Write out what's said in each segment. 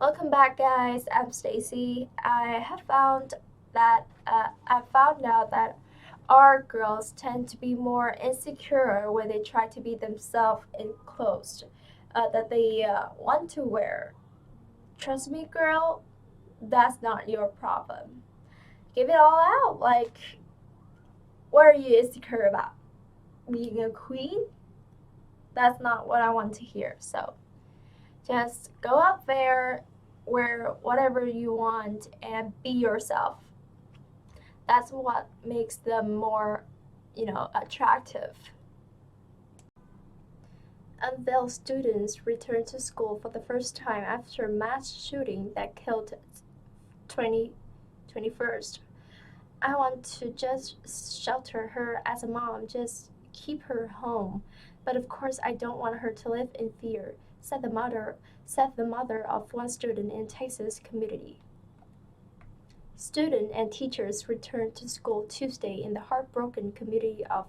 Welcome back, guys. I'm Stacy. I found out that our girls tend to be more insecure when they try to be themselves in clothes that they want to wear. Trust me, girl, that's not your problem. Give it all out. Like, what are you insecure about? Being a queen? That's not what I want to hear. So just go out there, wear whatever you want, and be yourself. That's what makes them more, attractive. Unveiled students returned to school for the first time after a mass shooting that killed 20, 21st. I want to just shelter her as a mom, just keep her home. But of course I don't want her to live in fear, said the mother of one student in Texas community. Students and teachers returned to school Tuesday in the heartbroken community of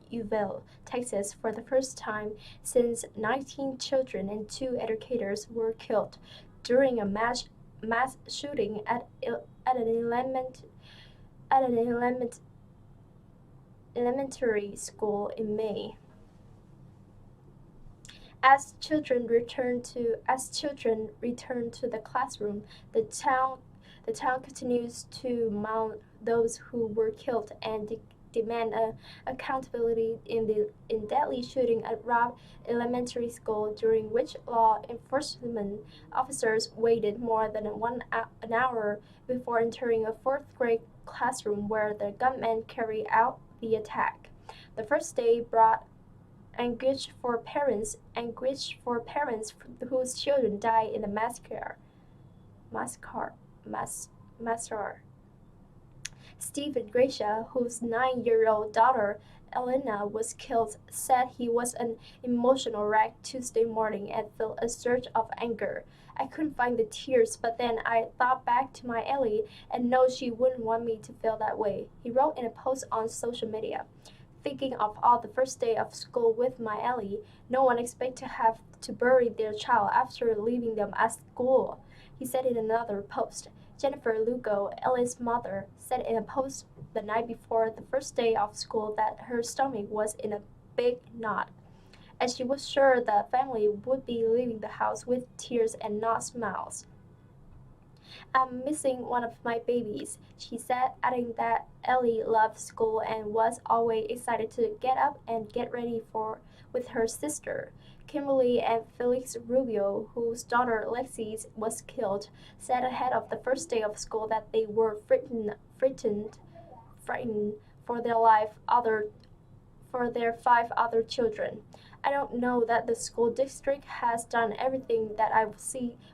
Uvalde, Texas, for the first time since 19 children and 2 educators were killed during a mass shooting at an elementary school in May. As children return to the classroom, the town the town continues to mourn those who were killed and demand accountability in deadly shooting at Robb Elementary School, during which law enforcement officers waited more than an hour before entering a fourth-grade classroom where the gunman carried out the attack. The first day brought anguish for parents whose children died in the massacre. Massacre. Stephen Gracia, whose 9-year-old daughter Elena was killed, said he was an emotional wreck Tuesday morning and felt a surge of anger. I couldn't find the tears, but then I thought back to my Ellie and know she wouldn't want me to feel that way, he wrote in a post on social media. Thinking of all the first day of school with my Ellie, no one expects to have to bury their child after leaving them at school, he said in another post. Jennifer Lugo, Ellie's mother, said in a post the night before the first day of school that her stomach was in a big knot, and she was sure the family would be leaving the house with tears and not smiles. I'm missing one of my babies, she said, adding that Ellie loved school and was always excited to get up and get ready for with her sister. Kimberly and Felix Rubio, whose daughter Lexi was killed, said ahead of the first day of school that they were frightened for their for their 5 other children. I don't know that the school district has done everything that I would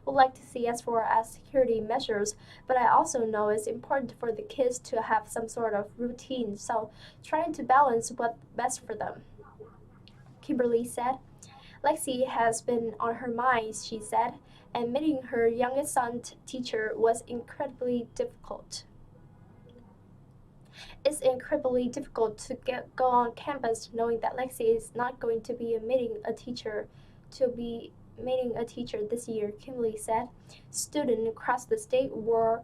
like to see as far as security measures, but I also know it's important for the kids to have some sort of routine, so trying to balance what's best for them, Kimberly said. Lexi has been on her mind, she said, and meeting her youngest son's teacher was incredibly difficult. It's incredibly difficult to go on campus knowing that Lexi is not going to be meeting a teacher this year, Kimberly said. Students across the state were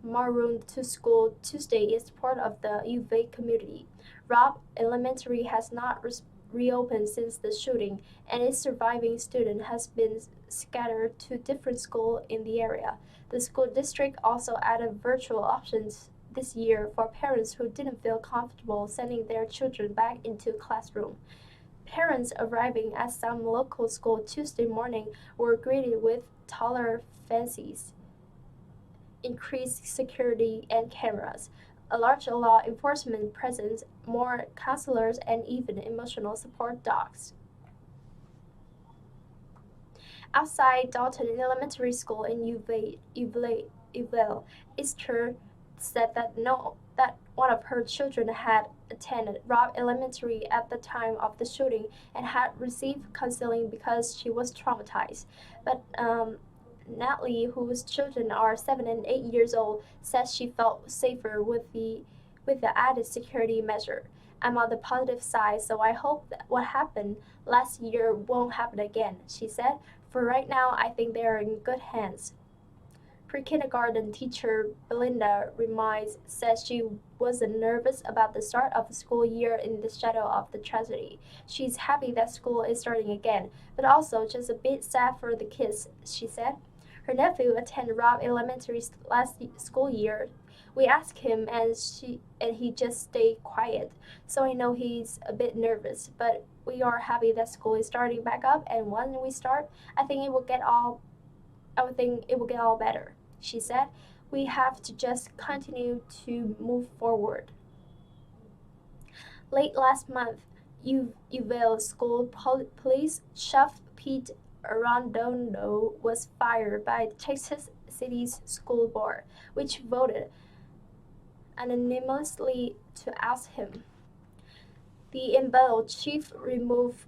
marooned to school Tuesday in support of the UVA community. Robb Elementary has not reopened since the shooting, and its surviving student has been scattered to different schools in the area. The school district also added virtual options this year for parents who didn't feel comfortable sending their children back into classroom. Parents arriving at some local school Tuesday morning were greeted with taller fences, increased security and cameras, a large law enforcement presence, more counselors, and even emotional support dogs. Outside Dalton Elementary School in Uvalde, Esther said that one of her children had attended Robb Elementary at the time of the shooting and had received counseling because she was traumatized. But Natalie, whose children are 7 and 8 years old, says she felt safer with the added security measure. I'm on the positive side, so I hope that what happened last year won't happen again, she said. For right now, I think they are in good hands. Her kindergarten teacher, Belinda Remise, says she wasn't nervous about the start of the school year in the shadow of the tragedy. She's happy that school is starting again, but also just a bit sad for the kids, she said. Her nephew attended Robb Elementary last school year. We asked him and he just stayed quiet. So I know he's a bit nervous, but we are happy that school is starting back up, and when we start, I think it will get all better, she said. We have to just continue to move forward. Late last month, Uvalde School Police Chief Pete Arredondo was fired by the Texas City's school board, which voted unanimously to oust him. The embattled chief removed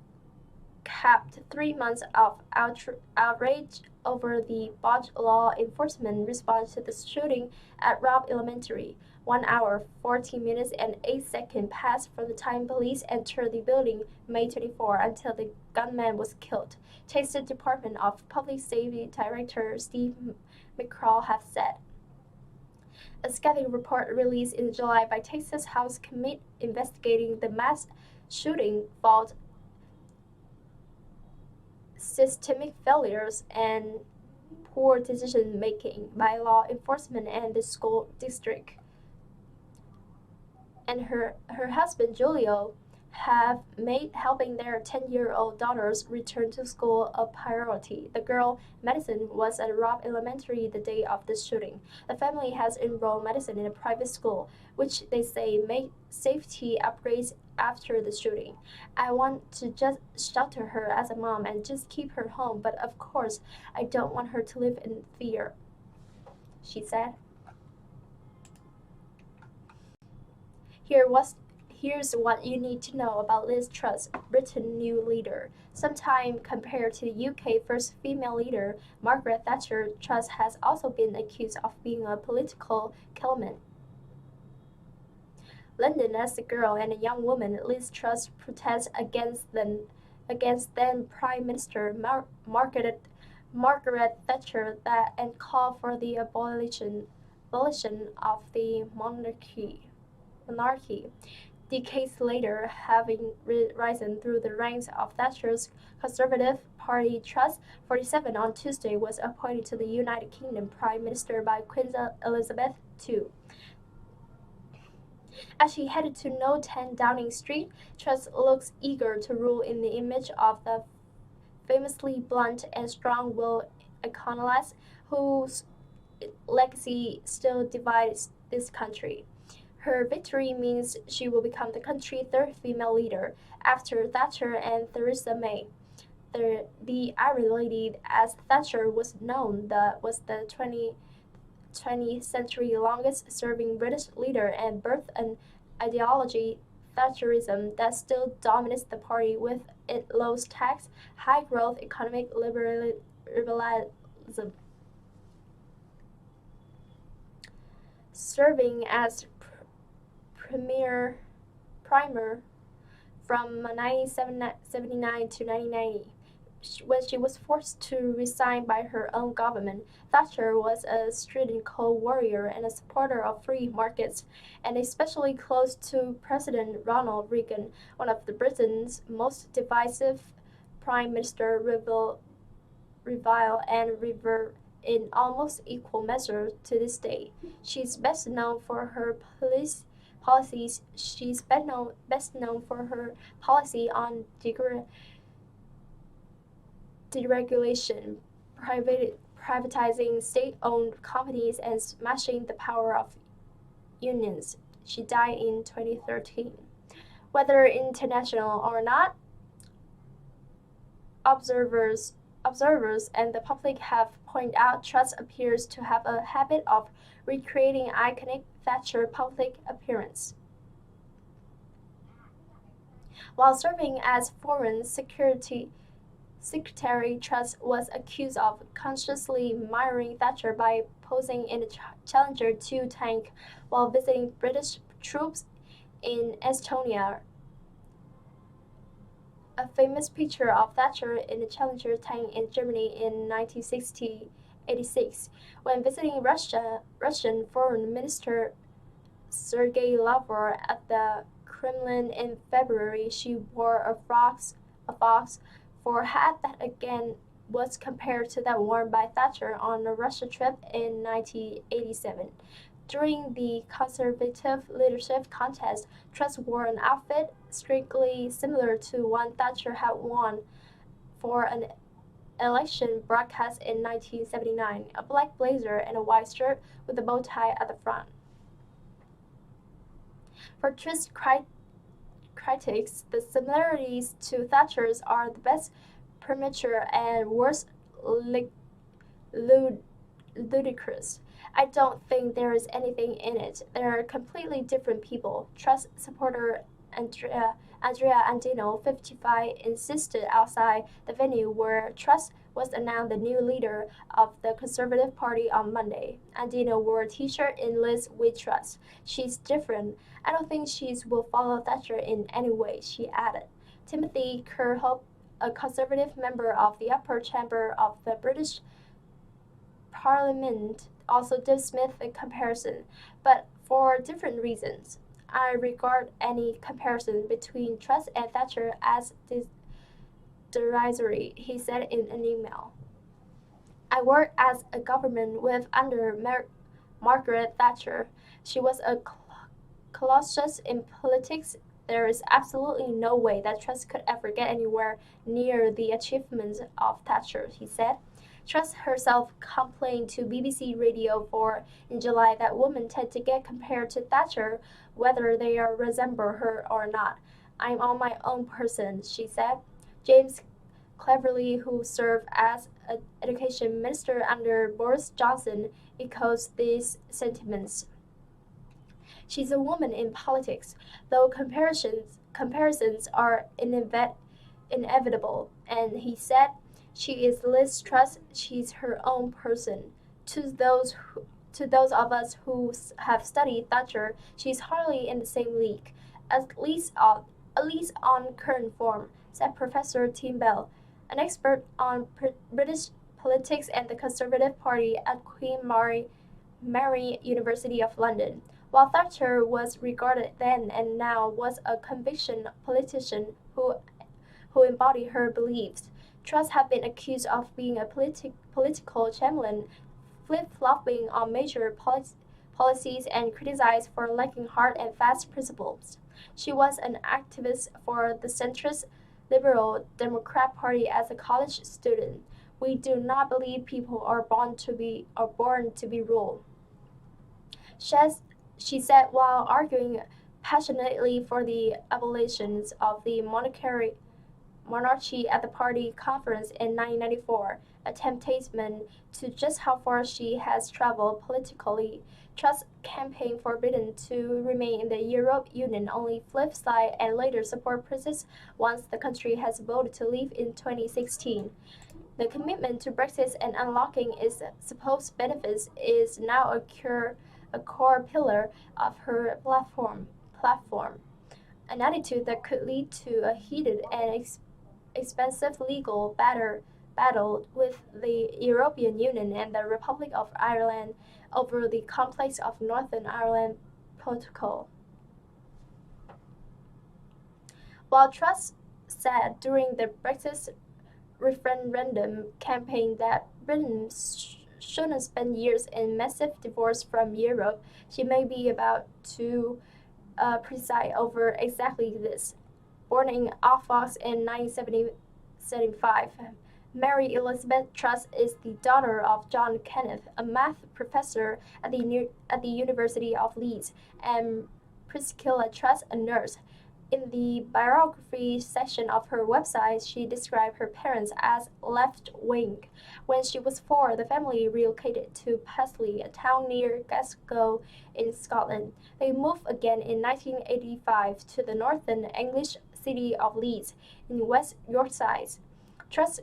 capped 3 months of outrage over the botched law enforcement response to the shooting at Robb Elementary. 1 hour, 14 minutes, and 8 seconds passed from the time police entered the building May 24 until the gunman was killed, Texas Department of Public Safety Director Steve McCraw has said. A scathing report released in July by Texas House Committee investigating the mass shooting found systemic failures and poor decision making by law enforcement and the school district. And her husband Julio have made helping their 10-year-old daughters return to school a priority. The girl, Madison, was at Robb Elementary the day of the shooting. The family has enrolled Madison in a private school, which they say made safety upgrades after the shooting. I want to just shelter her as a mom and just keep her home, but of course, I don't want her to live in fear, she said. Here's what you need to know about Liz Truss, Britain's new leader. Sometime compared to the UK's first female leader, Margaret Thatcher, Truss has also been accused of being a political killman. London as a girl and a young woman, Liz Truss protests against then Prime Minister Margaret Thatcher and called for the abolition of the monarchy. Decades later, having risen through the ranks of Thatcher's Conservative Party, Truss, 47, on Tuesday was appointed to the United Kingdom Prime Minister by Queen Elizabeth II. As she headed to No 10 Downing Street, Truss looks eager to rule in the image of the famously blunt and strong-willed iconoclast whose legacy still divides this country. Her victory means she will become the country's third female leader, after Thatcher and Theresa May. The Iron Lady, as Thatcher was known, was the 20th century's longest-serving British leader and birthed an ideology, Thatcherism, that still dominates the party with its low tax, high-growth economic liberalism. Serving as primer from 1979 to 1990. When she was forced to resign by her own government, Thatcher was a strident cold warrior and a supporter of free markets, and especially close to President Ronald Reagan, one of Britain's most divisive prime minister, revile and revert in almost equal measure to this day. She's best known for her policies. She's best known for her policy on deregulation, privatizing state-owned companies, and smashing the power of unions. She died in 2013. Whether international or not, observers and the public have pointed out Truss appears to have a habit of recreating iconic Thatcher public appearance. While serving as Foreign Secretary, Truss was accused of consciously mirroring Thatcher by posing in a Challenger 2 tank while visiting British troops in Estonia. A famous picture of Thatcher in a Challenger tank in Germany in 1960 1986. When visiting Russia, Russian Foreign Minister Sergei Lavrov at the Kremlin in February, she wore a fox fur hat that again was compared to that worn by Thatcher on a Russia trip in 1987. During the Conservative leadership contest, Truss wore an outfit strictly similar to one Thatcher had worn for an election broadcast in 1979, a black blazer and a white shirt with a bow tie at the front. For Truss critics, the similarities to Thatcher's are the best premature and worst ludicrous. I don't think there is anything in it. They're completely different people. Truss supporter Andrea Andino, 55, insisted outside the venue where Truss was announced the new leader of the Conservative Party on Monday. Andino wore a t-shirt in Liz with Truss. She's different. I don't think she will follow Thatcher in any way, she added. Timothy Kirkhope, a Conservative member of the upper chamber of the British Parliament, also dismissed the comparison, but for different reasons. I regard any comparison between Truss and Thatcher as derisory, he said in an email. I worked as a government whip under Margaret Thatcher. She was a colossus in politics. There is absolutely no way that Truss could ever get anywhere near the achievements of Thatcher, he said. Truss herself complained to BBC Radio 4 in July that women tend to get compared to Thatcher whether they resemble her or not. I'm on my own person, she said. James Cleverly, who served as an education minister under Boris Johnson, echoes these sentiments. She's a woman in politics, though comparisons are inevitable, and he said, she is Liz Truss, she's her own person. To those of us who have studied Thatcher, she's hardly in the same league, at least on current form, said Professor Tim Bell, an expert on British politics and the Conservative Party at Queen Mary University of London. While Thatcher was regarded then and now was a conviction politician who embodied her beliefs, Truss had been accused of being a political chameleon, flip-flopping on major policies and criticized for lacking hard and fast principles. She was an activist for the centrist Liberal Democrat Party as a college student. We do not believe people are born to be ruled. She said while arguing passionately for the abolition of the monarchy at the party conference in 1994, a testament to just how far she has traveled politically. Truss campaigned for Britain to remain in the European Union, only flip side and later support Brexit once the country has voted to leave in 2016. The commitment to Brexit and unlocking its supposed benefits is now a core pillar of her platform, an attitude that could lead to a heated and expensive legal battle with the European Union and the Republic of Ireland over the complex of Northern Ireland Protocol. While Truss said during the Brexit referendum campaign that Britain shouldn't spend years in massive divorce from Europe, she may be about to preside over exactly this. Born in Norfolk in 1975, Mary Elizabeth Truss is the daughter of John Kenneth, a math professor at the University of Leeds, and Priscilla Truss, a nurse. In the biography section of her website, she described her parents as left-wing. When she was 4, the family relocated to Paisley, a town near Glasgow in Scotland. They moved again in 1985 to the northern English city of Leeds in West Yorkshire. Truss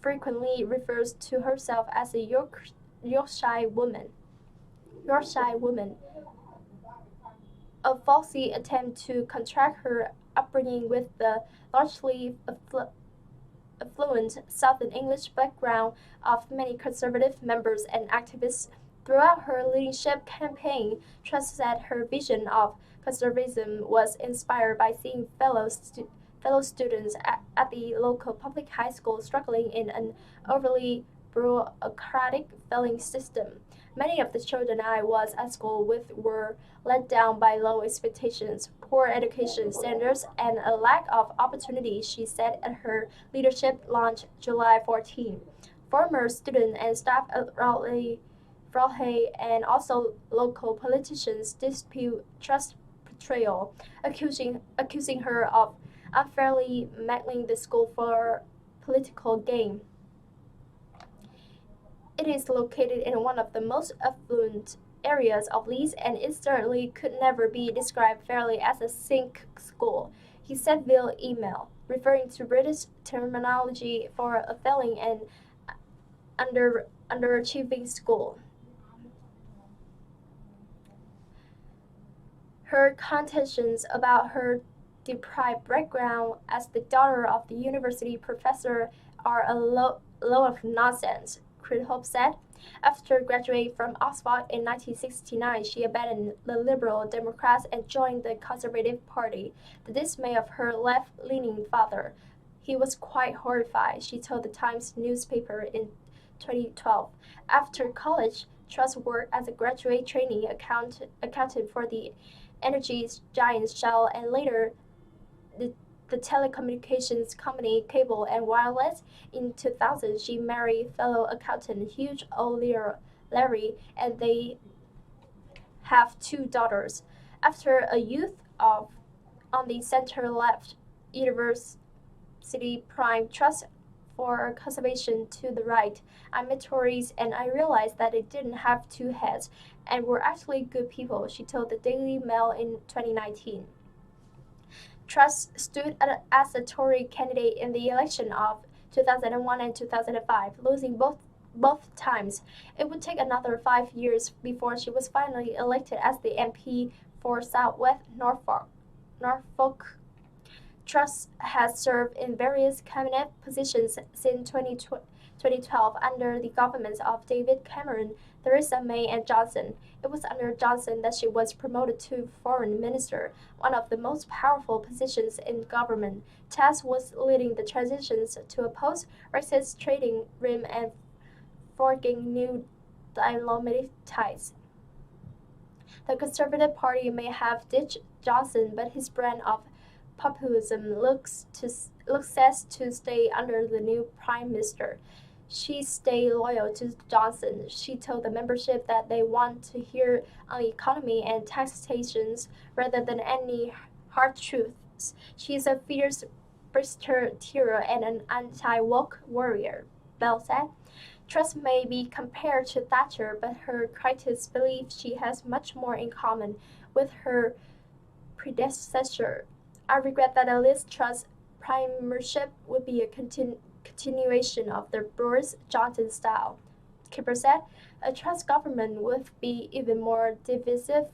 frequently refers to herself as a Yorkshire woman. A falsy attempt to contract her upbringing with the largely affluent Southern English background of many conservative members and activists. Throughout her leadership campaign, Truss said her vision of conservatism was inspired by seeing fellow students at the local public high school struggling in an overly bureaucratic filling system. Many of the children I was at school with were let down by low expectations, poor education standards, and a lack of opportunity, she said at her leadership launch July 14. Former student and staff at Raleigh and also local politicians dispute Truss' portrayal, accusing her of unfairly meddling the school for political gain. It is located in one of the most affluent areas of Leeds, and it certainly could never be described fairly as a sink school, he said via email, referring to British terminology for a failing and underachieving school. Her contentions about her deprived background as the daughter of the university professor are a load of nonsense, Crithope said. After graduating from Oxford in 1969, she abandoned the Liberal Democrats and joined the Conservative Party, the dismay of her left-leaning father. He was quite horrified, she told the Times newspaper in 2012. After college, Truss worked as a graduate trainee accountant for the energy giant Shell and later the telecommunications company Cable and Wireless. In 2000, she married fellow accountant Hugh O'Leary, and they have two daughters. After a youth of on the center-left university prime trust for conservation to the right, I met Tories and I realized that they didn't have two heads and were actually good people, she told the Daily Mail in 2019. Truss stood as a Tory candidate in the election of 2001 and 2005, losing both times. It would take another 5 years before she was finally elected as the MP for South West Norfolk. Truss has served in various cabinet positions since 2012 under the governments of David Cameron, Theresa May, and Johnson. It was under Johnson that she was promoted to foreign minister, one of the most powerful positions in government. Truss was leading the transitions to a post-Brexit trading rim and forging new diplomatic ties. The Conservative Party may have ditched Johnson, but his brand of populism looks set to stay under the new prime minister. She stayed loyal to Johnson. She told the membership that they want to hear on the economy and taxations rather than any hard truths. She is a fierce Brexiteer and an anti-woke warrior, Bell said. Truss may be compared to Thatcher, but her critics believe she has much more in common with her predecessor. I regret that a Liz Truss premiership would be a continuation of the Boris Johnson style, Kipper said. A Truss government would be even more divisive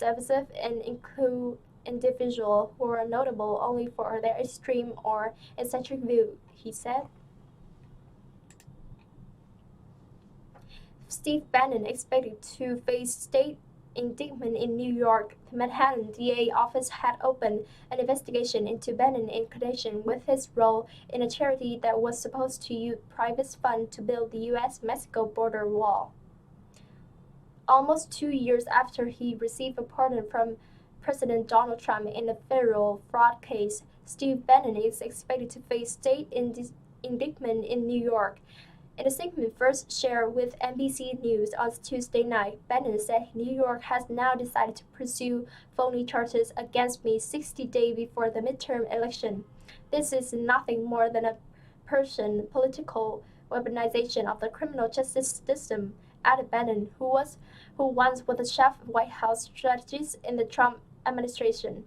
and include individuals who are notable only for their extreme or eccentric view, he said. Steve Bannon expected to face state indictment in New York. The Manhattan DA office had opened an investigation into Bannon in connection with his role in a charity that was supposed to use private funds to build the U.S.-Mexico border wall. Almost 2 years after he received a pardon from President Donald Trump in a federal fraud case, Steve Bannon is expected to face state indictment in New York. In a segment first shared with NBC News on Tuesday night, Bannon said New York has now decided to pursue phony charges against me 60 days before the midterm election. This is nothing more than a Persian political weaponization of the criminal justice system, added Bannon, who once was the chief White House strategist in the Trump administration.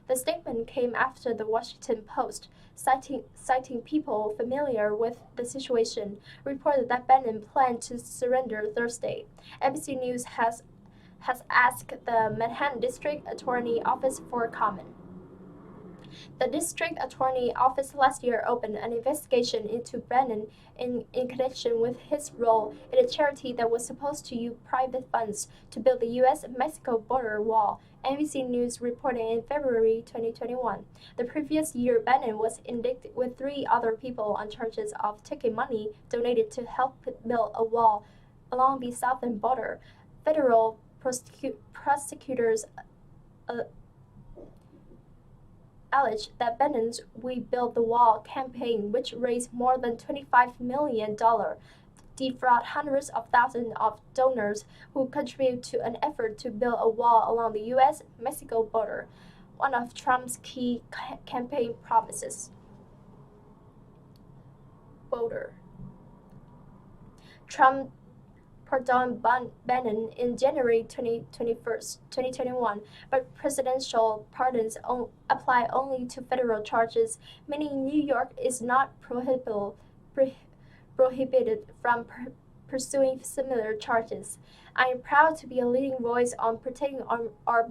The statement came after the Washington Post, citing people familiar with the situation, reported that Bannon planned to surrender Thursday. NBC News has asked the Manhattan District Attorney Office for comment. The district attorney office last year opened an investigation into Brennan in connection with his role in a charity that was supposed to use private funds to build the U.S.-Mexico border wall, NBC News reported in February 2021. The previous year, Brennan was indicted with 3 other people on charges of taking money donated to help build a wall along the southern border. Federal prosecutors alleged that Brennan's We Build the Wall campaign, which raised more than $25 million, defrauded hundreds of thousands of donors who contributed to an effort to build a wall along the U.S.-Mexico border, one of Trump's key campaign promises. Trump pardoned Bannon in January 2021, but presidential pardons apply only to federal charges, meaning New York is not prohibited from pursuing similar charges. I am proud to be a leading voice on protecting our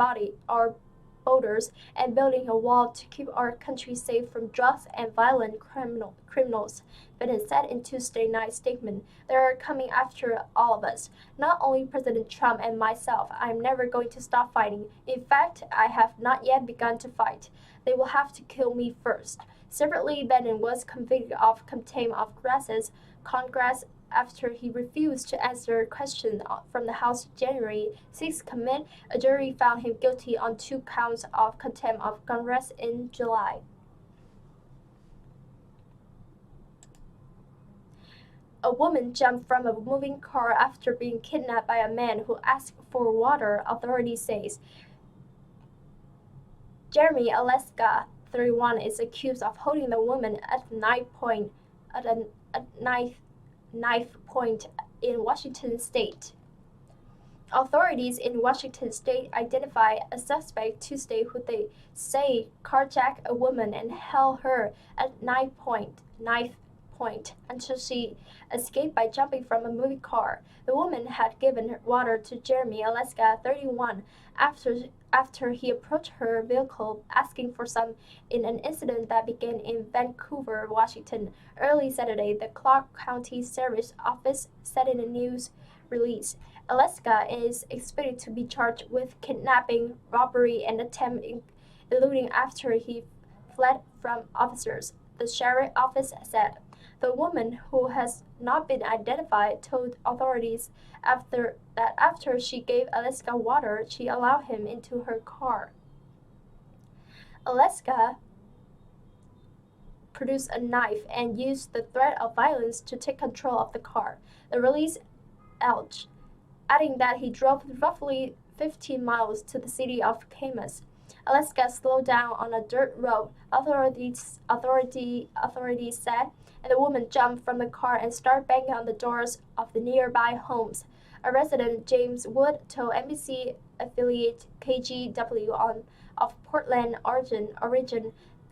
borders, and building a wall to keep our country safe from drugs and violent criminals, Biden said in Tuesday night's statement. They are coming after all of us, not only President Trump and myself. I am never going to stop fighting. In fact, I have not yet begun to fight. They will have to kill me first. Separately, Biden was convicted of contempt of Congress after he refused to answer questions from the House January 6 committee. A jury found him guilty on 2 counts of contempt of Congress in July. A woman jumped from a moving car after being kidnapped by a man who asked for water, authorities say. Jeremy Alaska, 31, is accused of holding the woman at knife point in Washington state. Authorities in Washington state identified a suspect Tuesday who they say carjacked a woman and held her at knife point until she escaped by jumping from a moving car. The woman had given water to Jeremy Alaska, 31, after he approached her vehicle asking for some in an incident that began in Vancouver, Washington. Early Saturday, the Clark County Sheriff's Office said in a news release. Alaska is expected to be charged with kidnapping, robbery, and attempt eluding after he fled from officers, the sheriff's office said. The woman, who has not been identified, told authorities after she gave Alaska water, she allowed him into her car. Alaska produced a knife and used the threat of violence to take control of the car, the release alleged, adding that he drove roughly 15 miles to the city of Camas. Alaska slowed down on a dirt road, authorities said, and the woman jumped from the car and started banging on the doors of the nearby homes. A resident, James Wood, told NBC affiliate KGW of Portland, Oregon,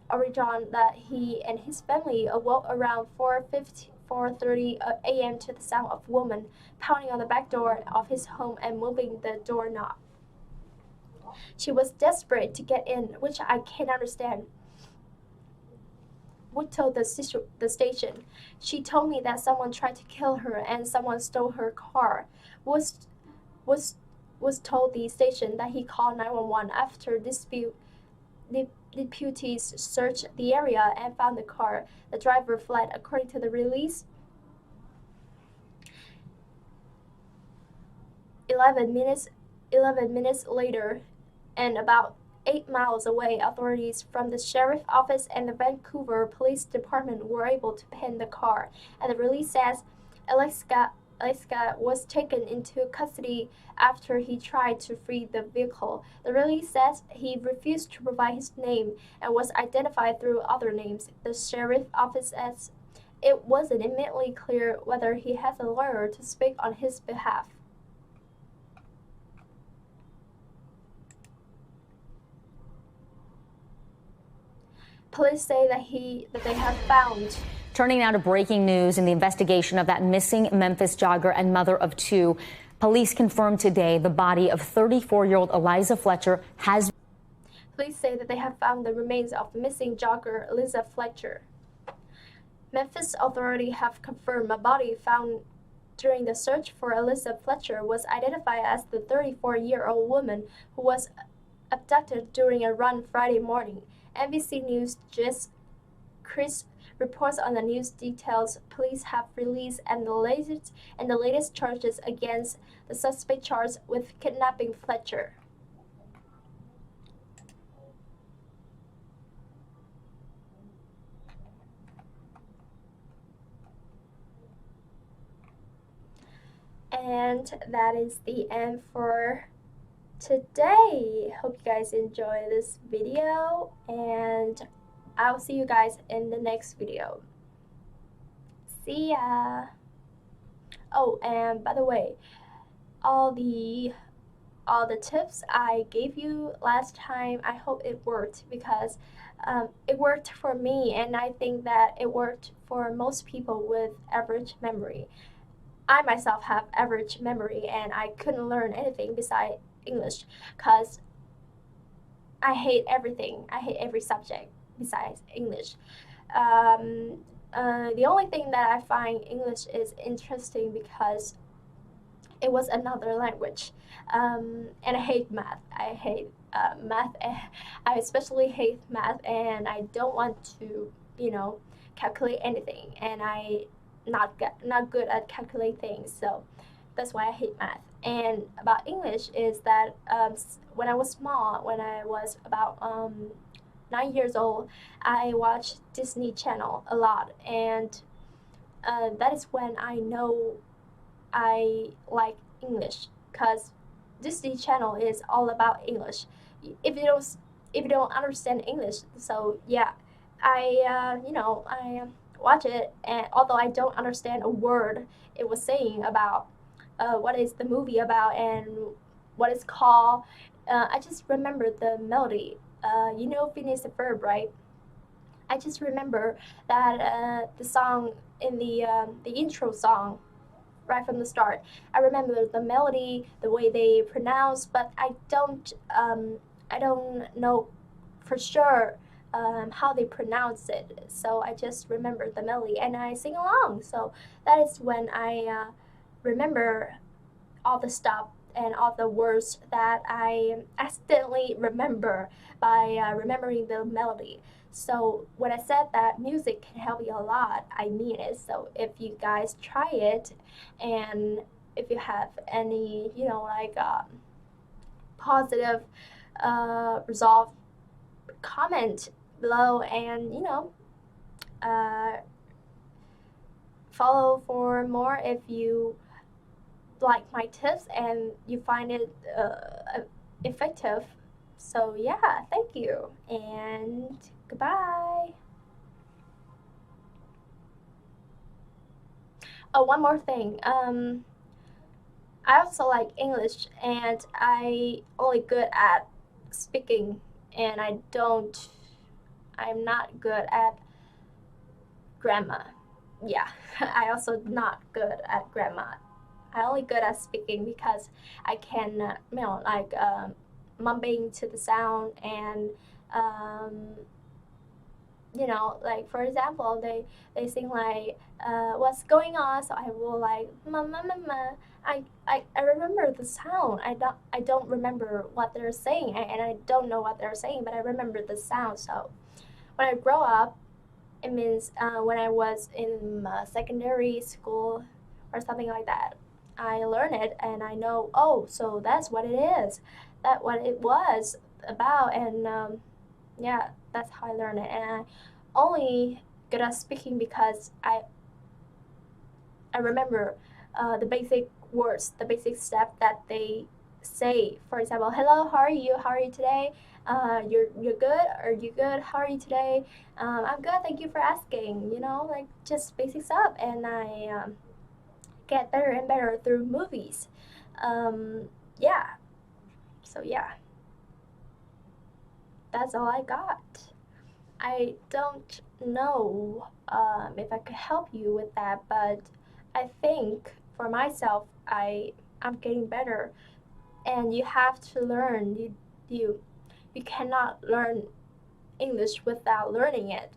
that he and his family awoke around 4:30 a.m. to the sound of a woman pounding on the back door of his home and moving the doorknob. She was desperate to get in, which I can't understand, Wood told the station. She told me that someone tried to kill her and someone stole her car. Was told the station that he called 911 after deputies searched the area and found the car. The driver fled, according to the release. 11 minutes later, and about 8 miles away, authorities from the sheriff's office and the Vancouver Police Department were able to pin the car. And the release says Alaska was taken into custody after he tried to flee the vehicle. The release says he refused to provide his name and was identified through other names. The sheriff's office says it wasn't immediately clear whether he has a lawyer to speak on his behalf. Police say that they have found. Turning now to breaking news in the investigation of that missing Memphis jogger and mother of 2. Police confirmed today the body of 34-year-old Eliza Fletcher has. Police say that they have found the remains of missing jogger Eliza Fletcher. Memphis authorities have confirmed a body found during the search for Eliza Fletcher was identified as the 34-year-old woman who was abducted during a run Friday morning. NBC News just Chris reports on the news details police have released and the latest charges against the suspect charged with kidnapping Fletcher. And that is the end for today. Hope you guys enjoy this video, and I'll see you guys in the next video. See ya! Oh, and by the way, all the tips I gave you last time, I hope it worked, because it worked for me, and I think that it worked for most people with average memory. I myself have average memory, and I couldn't learn anything besides English, because I hate everything. I hate every subject besides English. The only thing that I find English is interesting because it was another language, and I hate math. I hate math. I especially hate math, and I don't want to, calculate anything, and I not good at calculating things. So that's why I hate math. And about English is that when I was small, when I was about 9 years old, I watched Disney Channel a lot, and that is when I know I like English, because Disney Channel is all about English. If you don't understand English, so yeah, I watch it, and although I don't understand a word it was saying about what is the movie about and what it's called, I just remember the melody. Phineas the Verb, right? I just remember that the song in the intro song, right from the start. I remember the melody, the way they pronounce, but I don't know for sure how they pronounce it. So I just remember the melody and I sing along. So that is when I remember all the stuff and all the words that I accidentally remember by remembering the melody. So when I said that music can help you a lot, I mean it. So if you guys try it, and if you have any, positive resolve, comment below, and follow for more if you like my tips and you find it effective. So yeah, thank you and goodbye. Oh, one more thing. I also like English, and I only good at speaking, and I'm not good at grammar. Yeah, I also not good at grammar. I only good at speaking because I can, mumbling to the sound, and like for example, they sing like what's going on, so I will like ma ma ma ma. I remember the sound. I don't remember what they're saying, and I don't know what they're saying, but I remember the sound. So when I grow up, it means when I was in secondary school or something like that, I learned it and I know, oh, so that's what it is, that what it was about, and yeah, that's how I learned it. And I only good at speaking because I remember the basic words, the basic step that they say. For example, hello, how are you? How are you today? You're good? Are you good? How are you today? I'm good. Thank you for asking. Like just basic stuff, and I get better and better through movies. Yeah. So yeah, that's all I got. I don't know if I could help you with that, but I think for myself, I'm getting better, and you have to learn. You cannot learn English without learning it,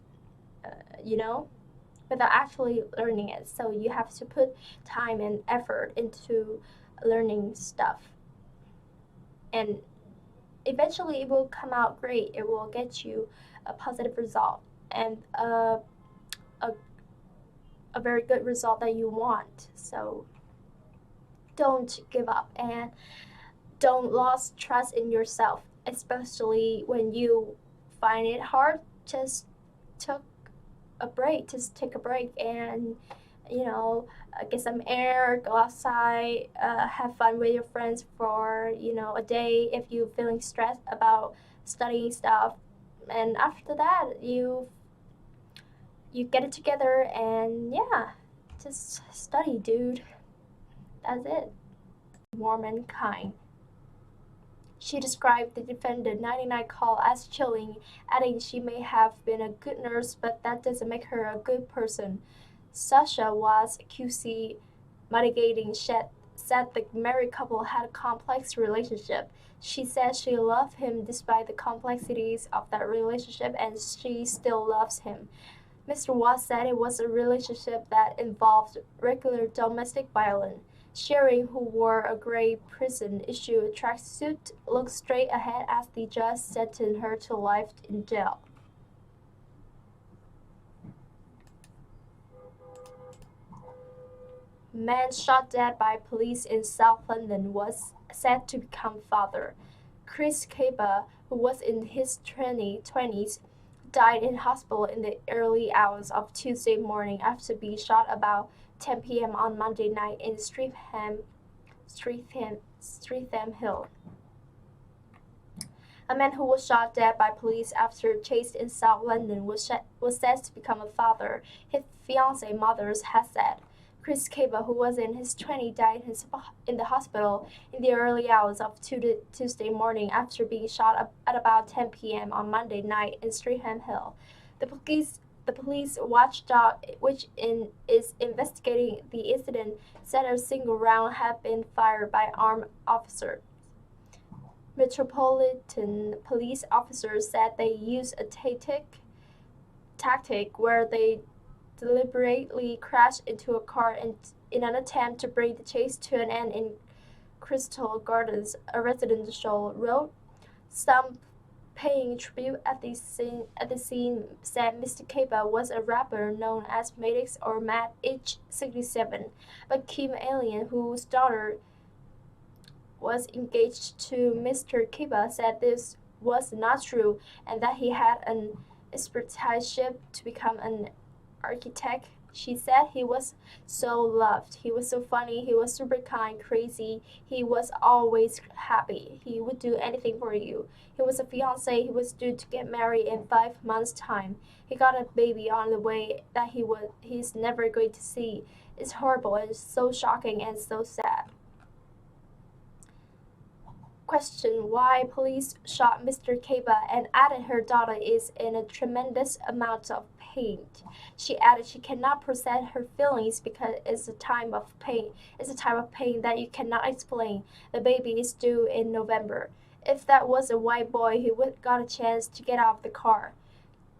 you know, without actually learning it. So you have to put time and effort into learning stuff. And eventually it will come out great. It will get you a positive result and a very good result that you want. So don't give up and don't lose trust in yourself, especially when you find it hard. Just took a break. Just take a break and get some air, go outside, have fun with your friends for a day if you're feeling stressed about studying stuff, and after that you get it together and yeah, just study, dude. That's it. Warm and kind. She described the defendant 99 call as chilling, adding she may have been a good nurse, but that doesn't make her a good person. Sasha was QC mitigating said the married couple had a complex relationship. She said she loved him despite the complexities of that relationship and she still loves him. Mr. Watts said it was a relationship that involved regular domestic violence. Sherry, who wore a gray prison-issue tracksuit, looked straight ahead as the judge sentenced her to life in jail. Man shot dead by police in South London was said to become father. Chris Keba, who was in his 20s, died in hospital in the early hours of Tuesday morning after being shot about 10 p.m. on Monday night in Streatham Hill. A man who was shot dead by police after chased in South London was said to become a father, his fiancée Mothers has said. Chris Keba, who was in his 20s, died in the hospital in the early hours of Tuesday morning after being shot at about 10 p.m. on Monday night in Streatham Hill. The police watchdog, which is investigating the incident, said a single round had been fired by armed officers. Metropolitan Police officers said they used a tactic where they deliberately crashed into a car in an attempt to bring the chase to an end in Crystal Gardens, a residential road. Some paying tribute at the scene said Mr. Keba was a rapper known as Maddox or Matt H. 67, but Kim Alien, whose daughter was engaged to Mr. Keba, said this was not true and that he had an apprenticeship to become an architect. She said he was so loved, he was so funny, he was super kind, crazy, he was always happy, he would do anything for you. He was a fiancé, he was due to get married in 5 months' time. He got a baby on the way that he's never going to see. It's horrible, it's so shocking and so sad. Questioned why police shot Mr. Keba and added her daughter is in a tremendous amount of pain. She added she cannot process her feelings because it's a time of pain. It's a time of pain that you cannot explain. The baby is due in November. If that was a white boy, he would got a chance to get out of the car.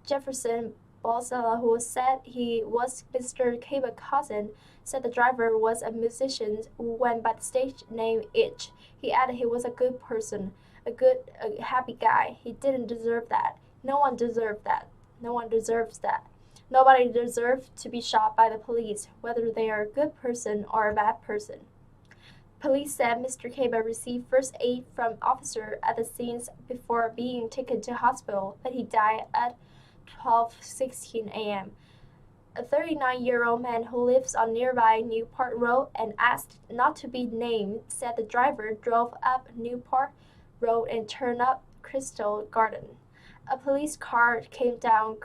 Jefferson Balsella, who said he was Mr. Keba's cousin, said the driver was a musician who went by the stage name Itch. He added he was a good person, a happy guy. He didn't deserve that. No one deserved that. No one deserves that. Nobody deserves to be shot by the police, whether they are a good person or a bad person. Police said Mr. Keba received first aid from officers at the scenes before being taken to hospital, but he died at 12:16 a.m. A 39-year-old man who lives on nearby Newport Road and asked not to be named said the driver drove up Newport Road and turned up Crystal Garden. A police car came down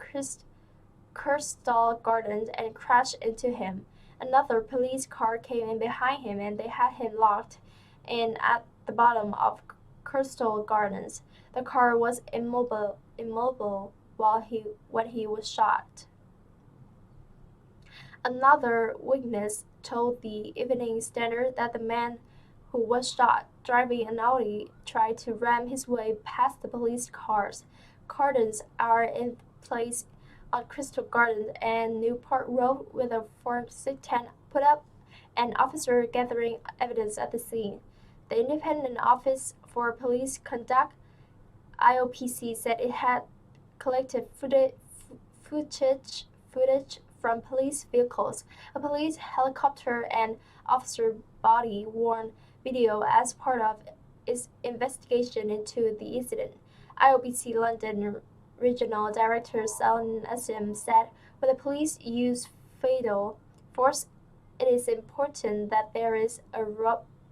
Crystal Gardens and crashed into him. Another police car came in behind him and they had him locked in at the bottom of Crystal Gardens. The car was immobile when he was shot. Another witness told the Evening Standard that the man who was shot, driving an Audi, tried to ram his way past the police cars. Cordons are in place on Crystal Garden and Newport Road with a forensic tent put up and officer gathering evidence at the scene. The Independent Office for Police Conduct (IOPC) said it had collected footage from police vehicles, a police helicopter, and officer body-worn video as part of its investigation into the incident. IOPC London Regional Director Salim Asim said, when the police use fatal force, it is important that there is a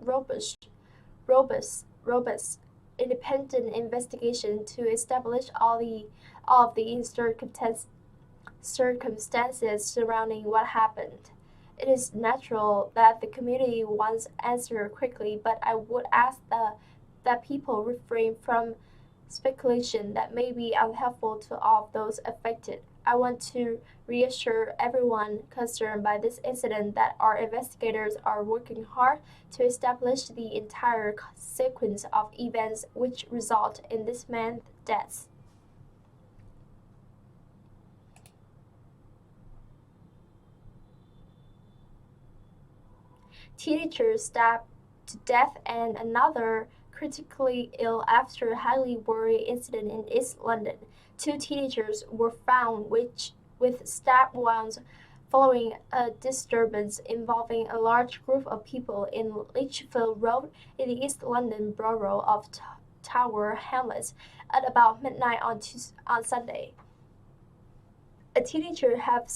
robust, independent investigation to establish all of the circumstances surrounding what happened. It is natural that the community wants answer quickly, but I would ask that people refrain from speculation that may be unhelpful to all of those affected. I want to reassure everyone concerned by this incident that our investigators are working hard to establish the entire sequence of events which result in this man's death. Teenager stabbed to death and another critically ill after a highly worrying incident in East London. 2 teenagers were found with stab wounds following a disturbance involving a large group of people in Lichfield Road in the East London borough of Tower Hamlets at about midnight on Sunday. A teenager have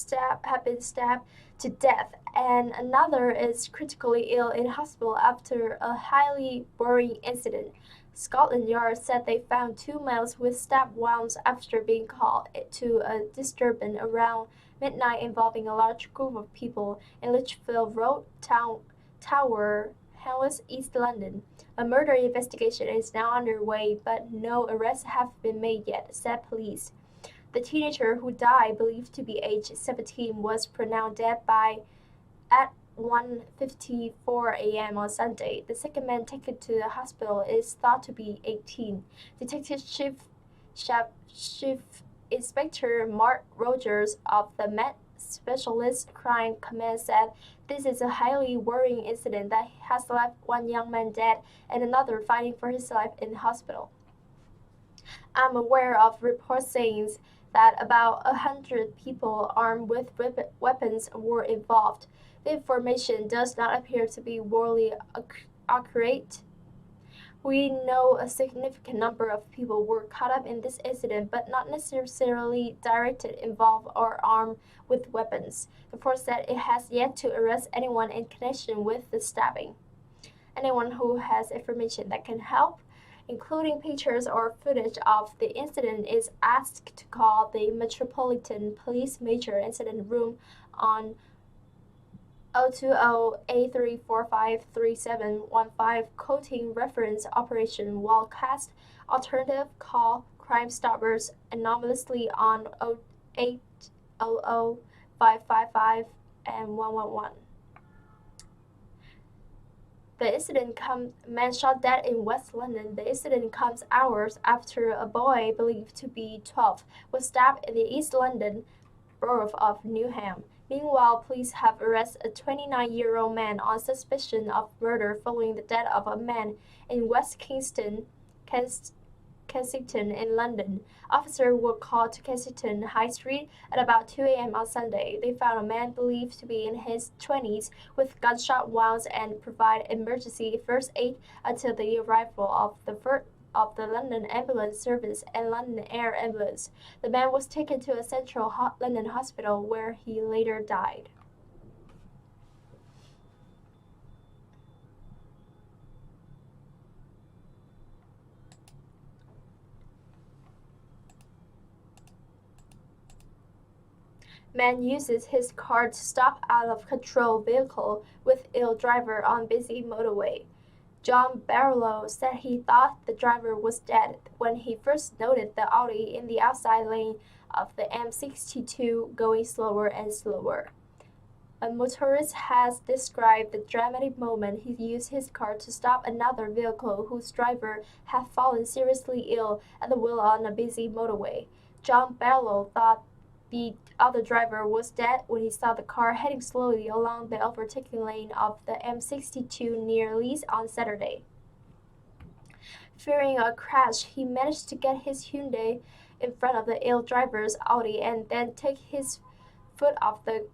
been stabbed to death, and another is critically ill in hospital after a highly worrying incident. Scotland Yard said they found 2 males with stab wounds after being called to a disturbance around midnight involving a large group of people in Lichfield Road, Tower Hamlets, East London. A murder investigation is now underway, but no arrests have been made yet, said police. The teenager who died, believed to be aged 17, was pronounced dead at 1:54 a.m. on Sunday. The second man taken to the hospital is thought to be 18. Detective Chief Inspector Mark Rogers of the Met Specialist Crime Command said, "This is a highly worrying incident that has left 1 young man dead and another fighting for his life in hospital. I'm aware of reports saying that about 100 people armed with weapons were involved. The information does not appear to be wholly accurate. We know a significant number of people were caught up in this incident, but not necessarily directed, involved, or armed with weapons." The force said it has yet to arrest anyone in connection with the stabbing. Anyone who has information that can help, including pictures or footage of the incident, is asked to call the Metropolitan Police Major Incident Room on 020-8345-3715, quoting reference Operation Wildcat. Alternative, call Crime Stoppers anonymously on 0800-555 and 111. The incident man shot dead in West London. The incident comes hours after a boy believed to be 12 was stabbed in the East London borough of Newham. Meanwhile, police have arrested a 29-year-old man on suspicion of murder following the death of a man in West Kensington in London. Officers were called to Kensington High Street at about 2 a.m. on Sunday. They found a man believed to be in his 20s with gunshot wounds and provided emergency first aid until the arrival of the London Ambulance Service and London Air Ambulance. The man was taken to a central London hospital where he later died. Man uses his car to stop out-of-control vehicle with ill driver on busy motorway. John Barlow said he thought the driver was dead when he first noted the Audi in the outside lane of the M62 going slower and slower. A motorist has described the dramatic moment he used his car to stop another vehicle whose driver had fallen seriously ill at the wheel on a busy motorway. John Barlow thought the other driver was dead when he saw the car heading slowly along the overtaking lane of the M62 near Leeds on Saturday. Fearing a crash, he managed to get his Hyundai in front of the ill driver's Audi and then take his foot off the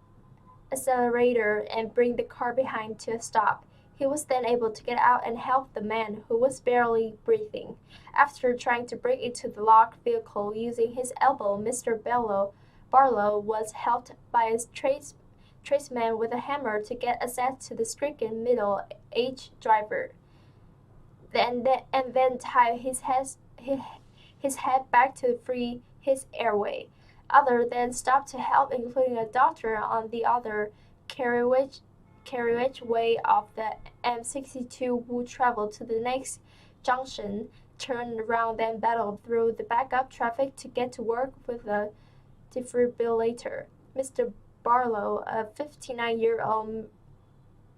accelerator and bring the car behind to a stop. He was then able to get out and help the man, who was barely breathing. After trying to break into the locked vehicle using his elbow, Mr. Barlow was helped by a tradesman with a hammer to get access to the stricken middle-aged driver. Then tie his head back to free his airway. Others then stopped to help, including a doctor on the other carriageway of the M62 who traveled to the next junction, turned around, then battled through the backup traffic to get to work with a defibrillator. Mr. Barlow, a 59-year-old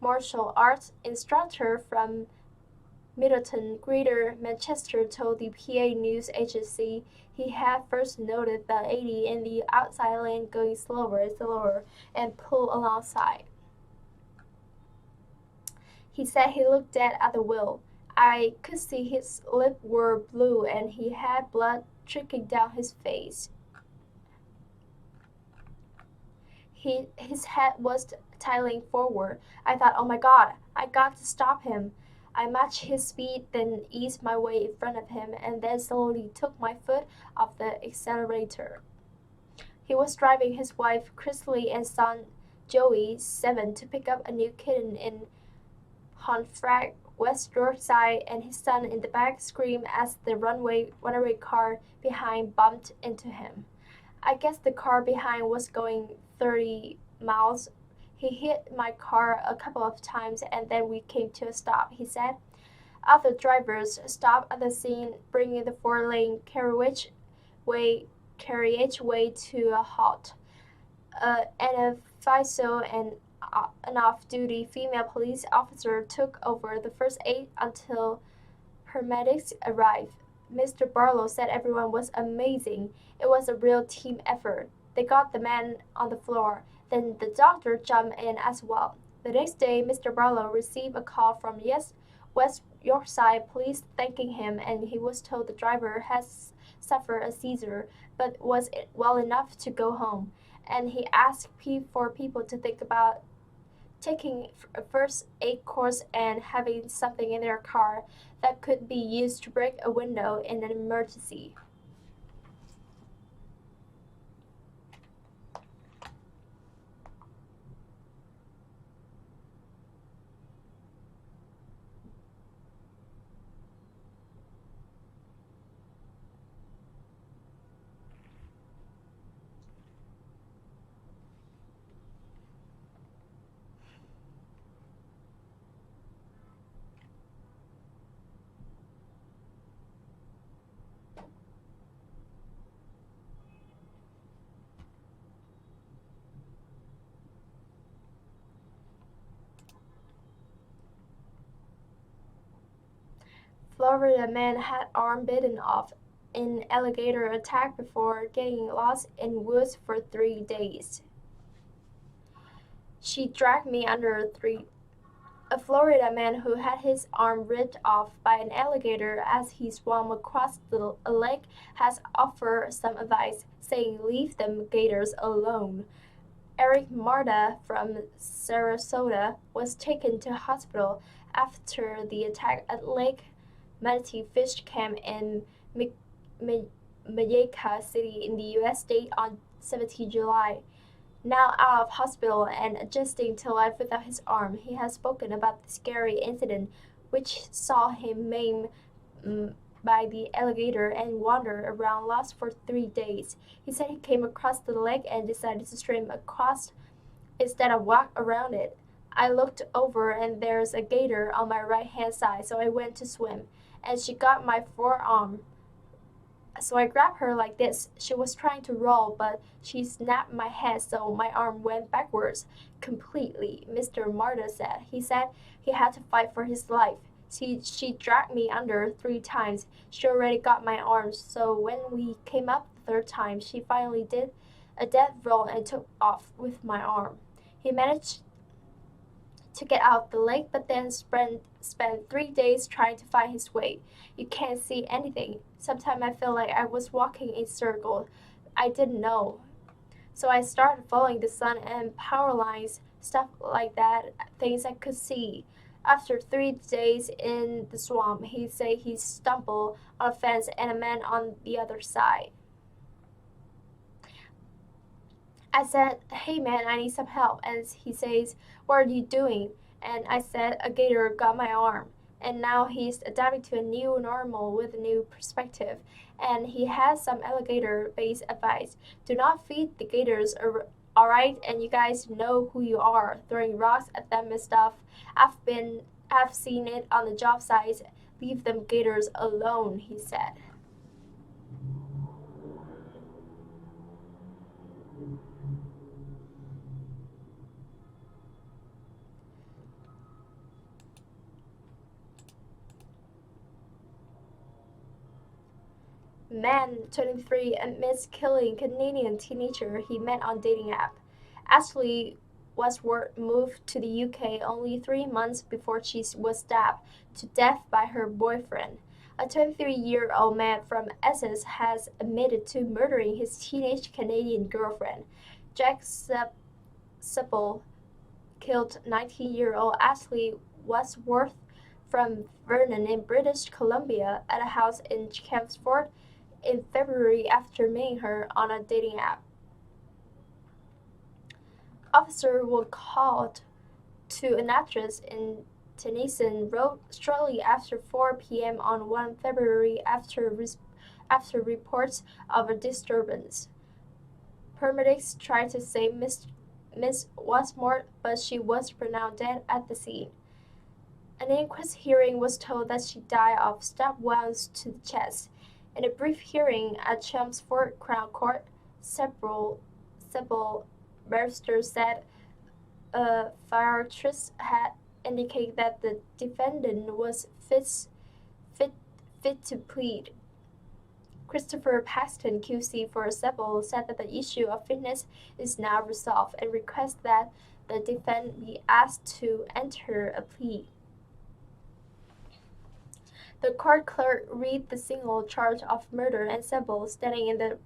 martial arts instructor from Middleton, Greater Manchester, told the PA news agency he had first noted the 80 in the outside lane going slower and slower and pulled alongside. He said he looked dead at the wheel. I could see his lips were blue and he had blood trickling down his face. His head was tilting forward. I thought, oh my God, I got to stop him. I matched his speed, then eased my way in front of him, and then slowly took my foot off the accelerator. He was driving his wife, Chrisley, and son, Joey, 7, to pick up a new kitten in Pontefract, West Yorkshire, and his son in the back screamed as the runaway car behind bumped into him. I guess the car behind was going 30 miles. He hit my car a couple of times and then we came to a stop, he said. Other drivers stopped at the scene, bringing the 4-lane carriageway to a halt. An official and an off-duty female police officer took over the first aid until paramedics arrived. Mr. Barlow said everyone was amazing. It was a real team effort. They got the man on the floor. Then the doctor jumped in as well. The next day, Mr. Barlow received a call from West Yorkshire police thanking him, and he was told the driver has suffered a seizure but was well enough to go home. And he asked for people to think about taking a first aid course and having something in their car that could be used to break a window in an emergency. Florida man had arm bitten off in alligator attack before getting lost in woods for 3 days. She dragged me under 3. A Florida man who had his arm ripped off by an alligator as he swam across a lake has offered some advice, saying leave them gators alone. Eric Marta from Sarasota was taken to hospital after the attack at Lake Manatee Fish Camp in Mayaka City in the U.S. state on 17 July. Now out of hospital and adjusting to life without his arm, he has spoken about the scary incident which saw him maimed by the alligator and wander around lost for 3 days. He said he came across the lake and decided to swim across instead of walk around it. I looked over and there's a gator on my right-hand side, so I went to swim, and she got my forearm. So I grabbed her like this. She was trying to roll, but she snapped my head so my arm went backwards completely, Mr. Marta said. He said he had to fight for his life. She dragged me under 3 times. She already got my arms, so when we came up the third time, she finally did a death roll and took off with my arm. He managed to get out the lake, but then spent 3 days trying to find his way. You can't see anything. Sometimes I feel like I was walking in circles. I didn't know. So I started following the sun and power lines, stuff like that, things I could see. After 3 days in the swamp, he said he stumbled on a fence and a man on the other side. I said, "Hey man, I need some help." And he says, "What are you doing?" And I said, "A gator got my arm." And now he's adapting to a new normal with a new perspective. And he has some alligator-based advice. Do not feed the gators, alright? And you guys know who you are, throwing rocks at them and stuff. I've seen it on the job sites. Leave them gators alone, he said. Man, 23, admits killing Canadian teenager he met on dating app. Ashley Westward moved to the UK only 3 months before she was stabbed to death by her boyfriend. A 23-year-old man from Essex has admitted to murdering his teenage Canadian girlfriend. Jack Sippel killed 19-year-old Ashley Westworth from Vernon in British Columbia at a house in Chelmsford in February after meeting her on a dating app. Officers were called to an address in Tennyson Road shortly after 4 p.m. on 1 February after reports of a disturbance. Paramedics tried to save Miss Westmore, but she was pronounced dead at the scene. An inquest hearing was told that she died of stab wounds to the chest. In a brief hearing at Chelmsford Crown Court, several barristers said a psychiatrist had indicated that the defendant was fit to plead. Christopher Paxton, QC for Sippel, said that the issue of fitness is now resolved and requests that the defendant be asked to enter a plea. The court clerk read the single charge of murder and Sippel standing in the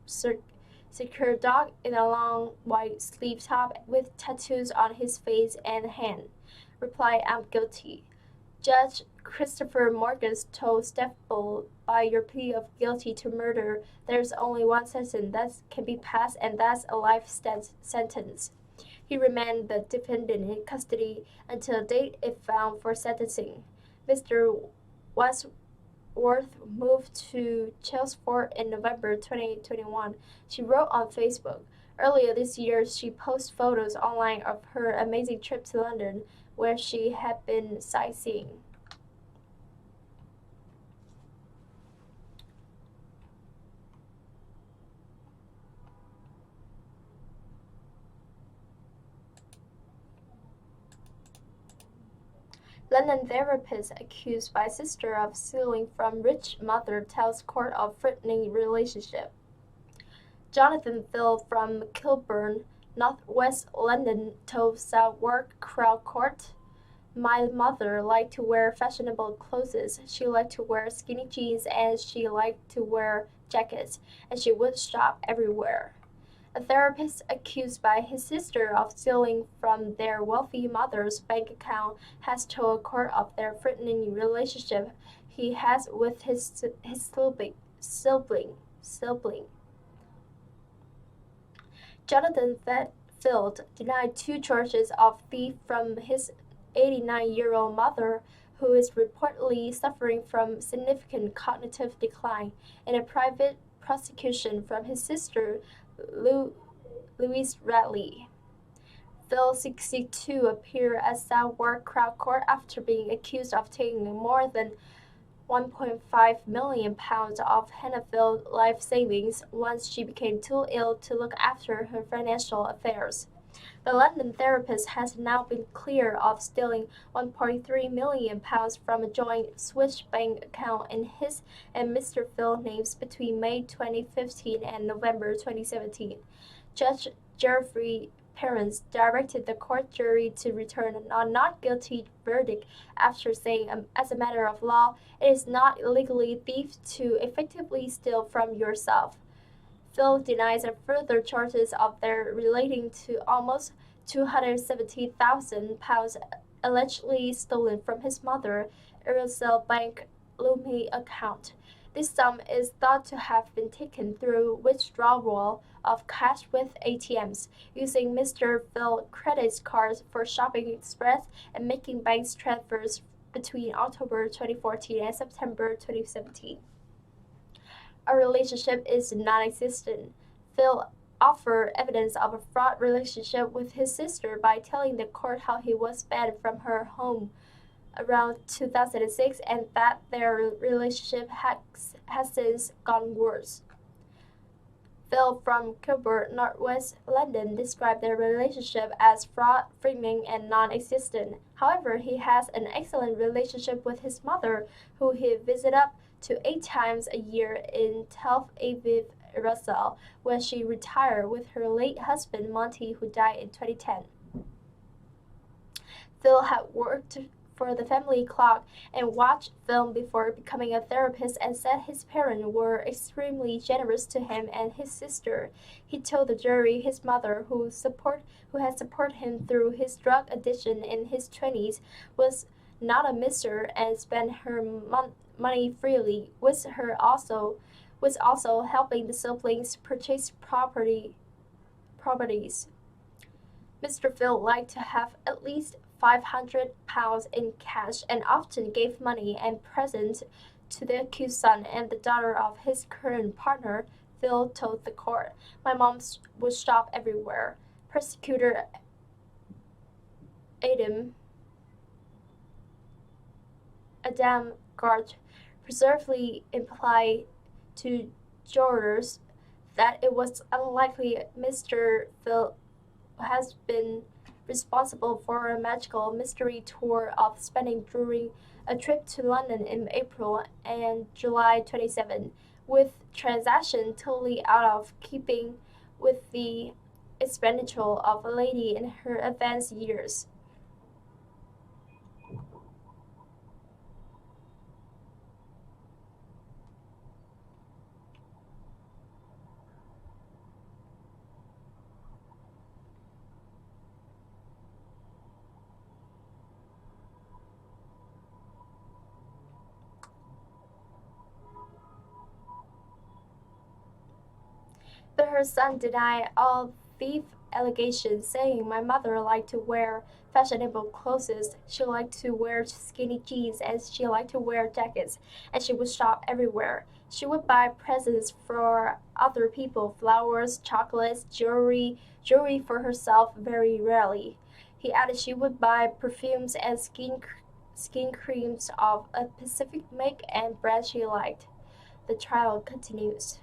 secure dock in a long white sleeve top with tattoos on his face and hand. Replied, "I'm guilty." Judge Christopher Morgan told Sippel, "By your plea of guilty to murder, there's only one sentence that can be passed, and that's a life sentence." He remanded the defendant in custody until the date if found for sentencing. Mr. Westworth moved to Chelmsford in November 2021. She wrote on Facebook. Earlier this year, she posted photos online of her amazing trip to London, where she had been sightseeing. London therapist accused by sister of stealing from rich mother tells court of threatening relationship. Jonathan Phil from Kilburn, northwest London, told Southwark Crown Court, "My mother liked to wear fashionable clothes. She liked to wear skinny jeans and she liked to wear jackets, and she would shop everywhere." A therapist accused by his sister of stealing from their wealthy mother's bank account has told court of their threatening relationship he has with his sibling. Jonathan Field denied 2 charges of theft from his 89-year-old mother, who is reportedly suffering from significant cognitive decline, in a private prosecution from his sister, Louise Radley. Phil, 62, appeared at Southwark Crown Court after being accused of taking more than £1.5 million of Hannafield's life savings once she became too ill to look after her financial affairs. The London therapist has now been cleared of stealing £1.3 million from a joint Swiss bank account in his and Mr. Phil's names between May 2015 and November 2017. Judge Geoffrey Parents directed the court jury to return a not guilty verdict after saying, as a matter of law, it is not illegally thief to effectively steal from yourself. Phil denies further charges of their relating to almost £270,000 allegedly stolen from his mother, Irisel Bank Lumley account. This sum is thought to have been taken through withdrawal of cash with ATMs, using Mr. Phil's credit cards for shopping express and making bank transfers between October 2014 and September 2017. A relationship is non-existent. Phil offered evidence of a fraud relationship with his sister by telling the court how he was banned from her home around 2006 and that their relationship has since gone worse. Phil from Kilburn, Northwest London, described their relationship as fraud-framing and non-existent. However, he has an excellent relationship with his mother, who he visits up to 8 times a year in Tel Aviv, Israel, where she retired with her late husband Monty, who died in 2010. Phil had worked for the family clock and watched film before becoming a therapist and said his parents were extremely generous to him and his sister. He told the jury his mother, who had supported him through his drug addiction in his 20s, was not a miser and spent her money freely, was also helping the siblings purchase properties. Mr. Phil liked to have at least £500 in cash and often gave money and presents to the accused son and the daughter of his current partner. Phil told the court, "My mom would shop everywhere." Prosecutor Adam Gart perversely implied to jurors that it was unlikely Mr. Phil has been responsible for a magical mystery tour of spending during a trip to London in April and July 27, with transactions totally out of keeping with the expenditure of a lady in her advanced years. But her son denied all thief allegations, saying, "My mother liked to wear fashionable clothes, she liked to wear skinny jeans, and she liked to wear jackets, and she would shop everywhere. She would buy presents for other people, flowers, chocolates, jewelry for herself very rarely." He added she would buy perfumes and skin creams of a specific make and brand she liked. The trial continues.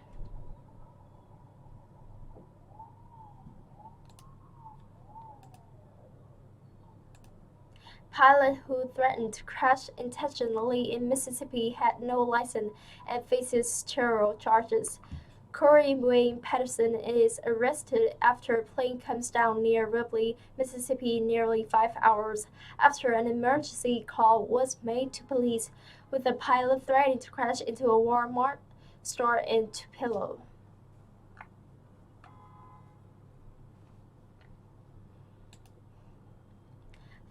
Pilot who threatened to crash intentionally in Mississippi had no license and faces terror charges. Corey Wayne Patterson is arrested after a plane comes down near Ripley, Mississippi nearly 5 hours after an emergency call was made to police, with the pilot threatening to crash into a Walmart store in Tupelo.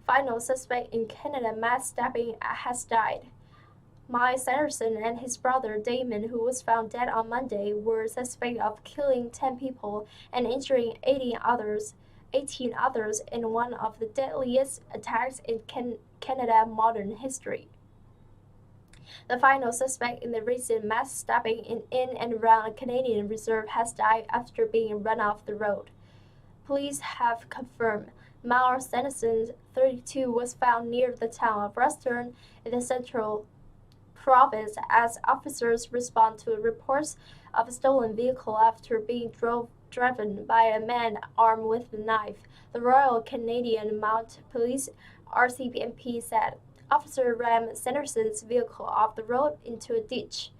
Final suspect in Canada mass stabbing has died. Miles Sanderson and his brother Damon, who was found dead on Monday, were suspected of killing 10 people and injuring 18 others in one of the deadliest attacks in Canada modern history. The final suspect in the recent mass stabbing in and around a Canadian reserve has died after being run off the road. Police have confirmed Miles Sanderson, 32, was found near the town of Ruston in the central province as officers respond to reports of a stolen vehicle after being driven by a man armed with a knife. The Royal Canadian Mounted Police (RCMP) said officer rammed Sanderson's vehicle off the road into a ditch,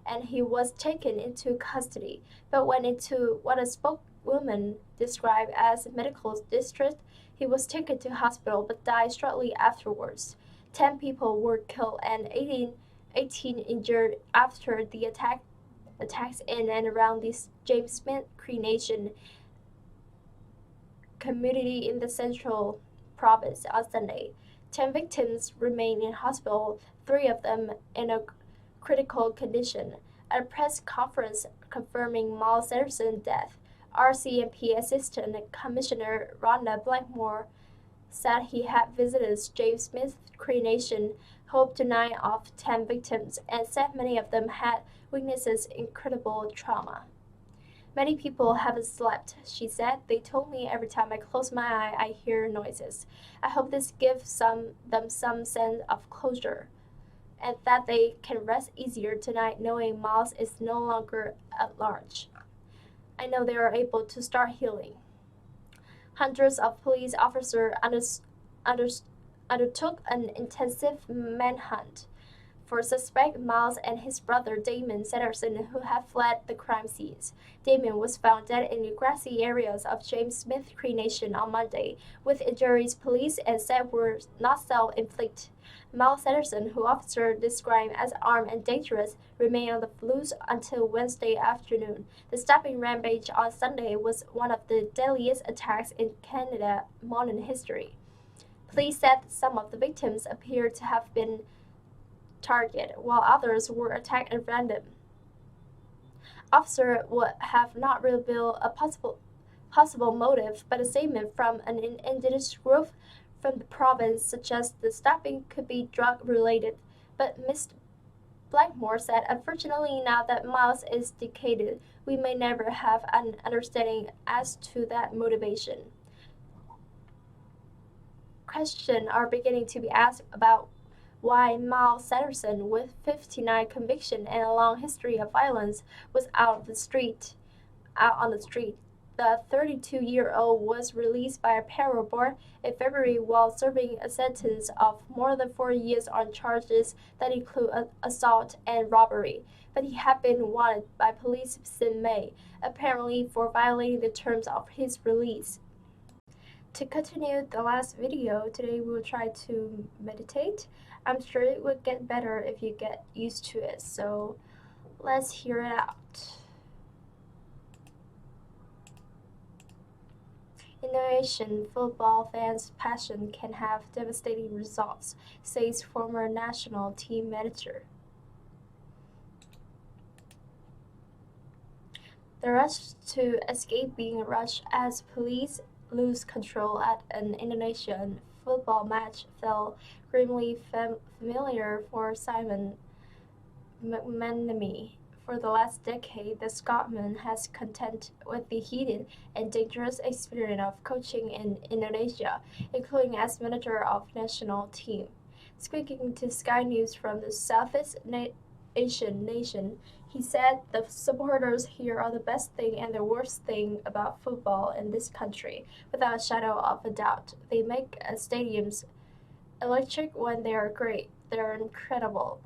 and he was taken into custody, but went into what a spokeswoman described as medical distress. He was taken to hospital but died shortly afterwards. 10 people were killed and 18 injured after the attacks in and around the James Smith Cree Nation community in the Central Province on Sunday. 10 victims remain in hospital, 3 of them in a critical condition. At a press conference confirming Miles Sanderson's death, RCMP Assistant Commissioner Rhonda Blackmore said he had visited James Smith Cree Nation home to 9 of 10 victims and said many of them had witnessed incredible trauma. Many people haven't slept, she said. They told me every time I close my eye, I hear noises. I hope this gives them some sense of closure, and that they can rest easier tonight knowing Miles is no longer at large. I know they are able to start healing. Hundreds of police officers undertook an intensive manhunt for suspect Miles and his brother Damon Sanderson, who had fled the crime scenes. Damon was found dead in the grassy areas of James Smith Cree Nation on Monday, with injuries police and said were not self-inflicted. Miles Sanderson, who officers described as armed and dangerous, remained on the loose until Wednesday afternoon. The stabbing rampage on Sunday was one of the deadliest attacks in Canada's modern history. Police said some of the victims appeared to have been targeted, while others were attacked at random. Officers would have not revealed a possible motive, but a statement from an indigenous group from the province suggests the stabbing could be drug-related. But Ms. Blackmore said, unfortunately, now that Miles is deceased, we may never have an understanding as to that motivation. Questions are beginning to be asked about why Miles Sanderson, with 59 convictions and a long history of violence, was out on the street. The 32-year-old was released by a parole board in February while serving a sentence of more than 4 years on charges that include assault and robbery, but he had been wanted by police since May, apparently for violating the terms of his release. To continue the last video, today we will try to meditate. I'm sure it would get better if you get used to it, so let's hear it out. Indonesian football fans' passion can have devastating results, says former national team manager. The rush to escape being rushed as police lose control at an Indonesian football match felt grimly familiar for Simon McManamy. For the last decade, the Scotsman has contended with the heated and dangerous experience of coaching in Indonesia, including as manager of national team. Speaking to Sky News from the Southeast Asian nation, he said the supporters here are the best thing and the worst thing about football in this country, without a shadow of a doubt. They make stadiums electric when they are great. They're incredible.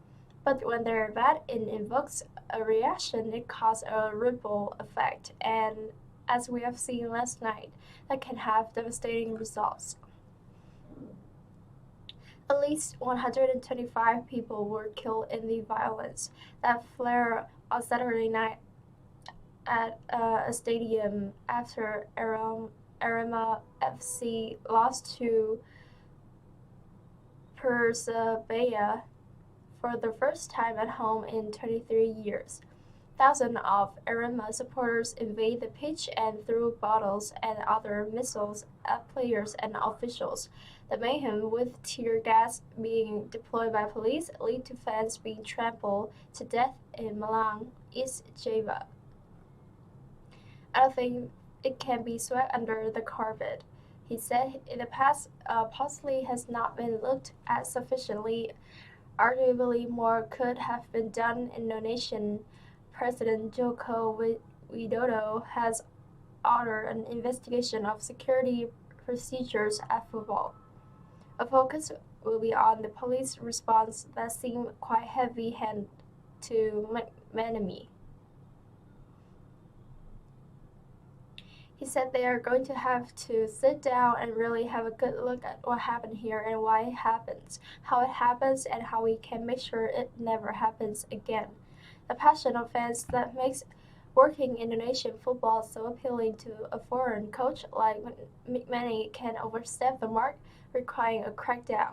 But when they're bad, it invokes a reaction. It causes a ripple effect, and as we have seen last night, that can have devastating results. At least 125 people were killed in the violence that flared on Saturday night at a stadium after Arema FC lost to Persebaya for the first time at home in 23 years. Thousands of Arema supporters invaded the pitch and threw bottles and other missiles at players and officials. The mayhem, with tear gas being deployed by police, led to fans being trampled to death in Malang, East Java. I don't think it can be swept under the carpet, he said. In the past, possibly has not been looked at sufficiently Arguably more could have been done. Indonesian President Joko Widodo has ordered an investigation of security procedures at football. A focus will be on the police response that seemed quite heavy-handed to Manami. He said they are going to have to sit down and really have a good look at what happened here and why it happens, how it happens, and how we can make sure it never happens again. The passion of fans that makes working Indonesian football so appealing to a foreign coach like many can overstep the mark, requiring a crackdown.